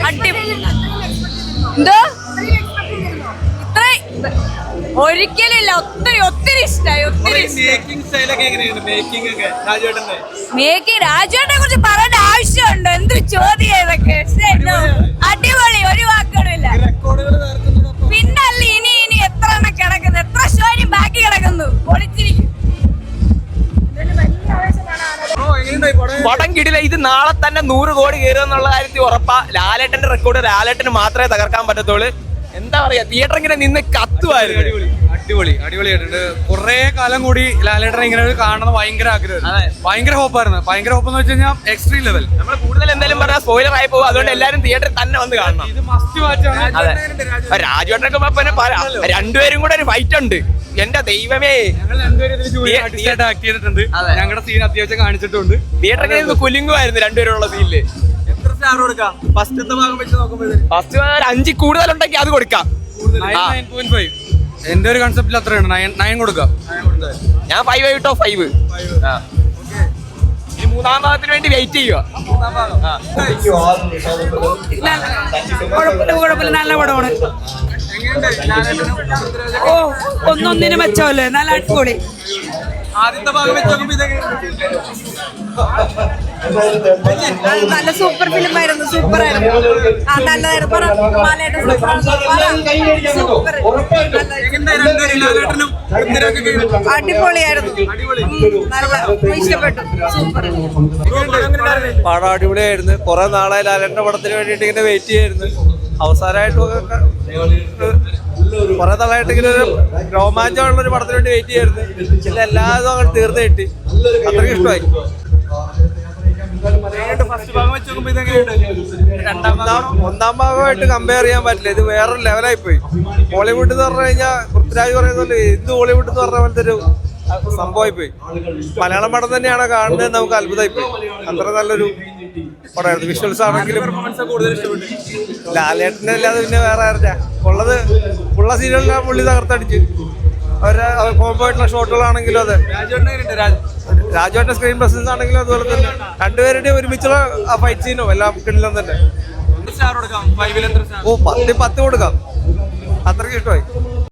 അടിപൊളി എന്തോ ഇത്ര ഒരിക്കലില്ല. ഒത്തിരി ഇഷ്ടമായി. മേക്കിംഗ് രാജുവിനെ കുറിച്ച് പറയേണ്ട ആവശ്യമുണ്ടോ? എന്തൊരു ചോദ്യം ഇതൊക്കെ. അടിപൊളി, ഒരു വാക്കുകളില്ല. പിന്നല്ല ഇനി എത്ര എണ്ണം കിടക്കുന്നു, എത്ര ഷോ ഇനി ബാക്കി കിടക്കുന്നു. പൊളിച്ചിരിക്കും. പടം കിടില. ഇത് നാളെ തന്നെ 100 കോടി കയറുക എന്നുള്ള കാര്യത്തിൽ ഉറപ്പാ. ലാലേട്ടന്റെ റെക്കോർഡ് ലാലേട്ടന് മാത്രമേ തകർക്കാൻ പറ്റത്തുള്ളൂ. എന്താ പറയാ, തിയേറ്റർ ഇങ്ങനെ നിന്ന് കത്തുവായിരുന്നു. അടിപൊളിയായിട്ടുണ്ട്. കുറെ കാലം കൂടി ലാലേട്ടനെ ഇങ്ങനെ കാണുന്നത് ഭയങ്കര ആഗ്രഹമായിരുന്നു. ഭയങ്കര ഹോപ്പായിരുന്നു. ഭയങ്കര ഹോപ്പ് എന്ന് വെച്ച് കഴിഞ്ഞാൽ എക്സ്ട്രീം ലെവൽ. നമ്മൾ കൂടുതൽ എന്തായാലും പറഞ്ഞാൽ സ്പോയിലർ ആയി പോകും. അതുകൊണ്ട് എല്ലാവരും തിയേറ്ററിൽ തന്നെ വന്ന് കാണണം. ഇത് മസ്റ്റ് വാച്ചാണ്. രാജുവേട്ടനൊക്കെ പറയാം, രണ്ടുപേരും കൂടെ ഒരു ഫൈറ്റ് ഉണ്ട്. എന്റെ ദൈവമേ, ആക്ട് ചെയ്തിട്ടുണ്ട്. ഞങ്ങളുടെ സീൻ അത്യാവശ്യം കാണിച്ചിട്ടുണ്ട്. തിയേറ്ററിൽ കുലുങ്ങുമായിരുന്നു രണ്ടുപേരുള്ള സീനില്. ഫസ്റ്റത്തെ ഭാഗം വെച്ച് നോക്കുമ്പോൾ ഫസ്റ്റ് 5 കൂടുതലുണ്ടെങ്കിൽ അത് കൊടുക്കാം. 9.5. എന്റെ ഒരു കൺസെപ്റ്റിൽ അത്രയാണ്. 9 കൊടുക്കാം. ഞാൻ 5/5. ഇനി 3-ാം ഭാഗത്തിന് വേണ്ടി വെയിറ്റ് ചെയ്യുക. കുഴപ്പമില്ല, നല്ല പടമാണ്. ഓ, ഒന്നൊന്നിന് മെച്ചമല്ലേ, നല്ല അടിപൊളി. ആദ്യത്തെ ഭാഗം വെച്ച് നോക്കുമ്പോൾ നല്ല സൂപ്പർ ഫിലിം ആയിരുന്നു. സൂപ്പർ ആയിരുന്നു. നല്ലതായിരുന്നു. അടിപൊളിയായിരുന്നു. നല്ല ഇഷ്ടപ്പെട്ടു. സൂപ്പർ. പടം അടിപൊളിയായിരുന്നു. കുറെ നാളായി ലാലേട്ടന്റെ പടത്തിന് വേണ്ടിയിട്ട് ഇങ്ങനെ വെയിറ്റ് ചെയ്യായിരുന്നു. അവസാനമായിട്ട് കുറെ നാളായിട്ട് ഇങ്ങനെ ഒരു രോമാഞ്ചമുള്ള ഒരു പടത്തിന് വേണ്ടി വെയിറ്റ് ചെയ്യായിരുന്നു. പിന്നെ എല്ലാതും അങ്ങനെ തീർന്നു കിട്ടി. അത്രയ്ക്ക് ഇഷ്ടമായി. ഒന്നാം ഭാഗമായിട്ട് കമ്പയർ ചെയ്യാൻ പറ്റില്ല. ഇത് വേറൊരു ലെവലായി പോയി. ബോളിവുഡ് എന്ന് പറഞ്ഞു കഴിഞ്ഞാൽ പൃഥ്വിരാജ് പറയുന്നത് ഇത് ഹോളിവുഡ് എന്ന് പറഞ്ഞ പോലത്തെ ഒരു സംഭവമായി പോയി. മലയാളം പടം തന്നെയാണ് കാണുന്നത്. നമുക്ക് അത്ഭുതമായി പോയി. അത്ര നല്ലൊരു പടമായിരുന്നു. വിഷ്വൽസ് ആണെങ്കിലും ലാലേട്ടൻ്റെ അല്ലാതെ പിന്നെ വേറെ ആരുടെ ഉള്ളത് ഉള്ള സീരിയലിലാണ് പുള്ളി തകർത്തടിച്ച്. കോംബോ ആയിട്ടുള്ള ഷോട്ടുകളാണെങ്കിലും അതെ. രാജുവേട്ടൻ്റെ സ്ക്രീൻ പ്രസൻസ് ആണെങ്കിലും അതുപോലെ തന്നെ രണ്ടുപേരുടെയും ഒരുമിച്ചുള്ള ആ ഫൈറ്റ് സീനോ എല്ലാം കിടിലം തന്നെ. ഓ 10 കൊടുക്കാം. അത്രയ്ക്ക് ഇഷ്ടമായി.